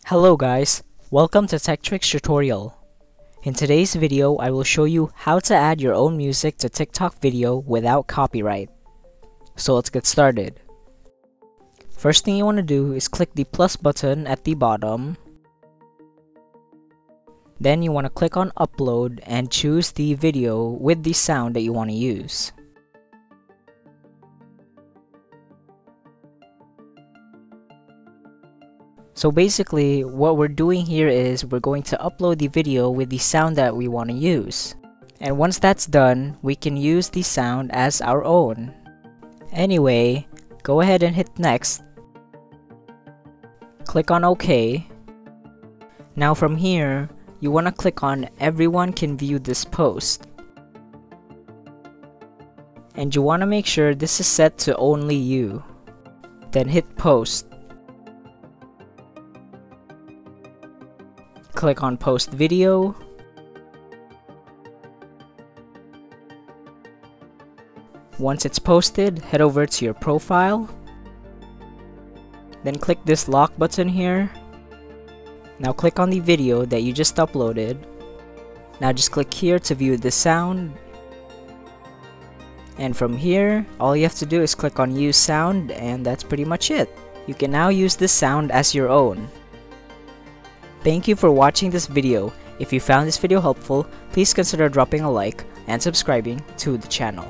Hello guys, welcome to Tech Tricks tutorial. In today's video, I will show you how to add your own music to TikTok video without copyright. So let's get started. First thing you want to do is click the plus button at the bottom. Then you want to click on upload and choose the video with the sound that you want to use. So basically, what we're doing here is we're going to upload the video with the sound that we want to use. And once that's done, we can use the sound as our own. Anyway, go ahead and hit next. Click on OK. Now from here, you want to click on everyone can view this post. And you want to make sure this is set to only you. Then hit post. Click on post video. Once it's posted, head over to your profile. Then click this lock button here. Now click on the video that you just uploaded. Now just click here to view the sound. And from here, all you have to do is click on use sound, and that's pretty much it. You can now use this sound as your own. Thank you for watching this video. If you found this video helpful, please consider dropping a like and subscribing to the channel.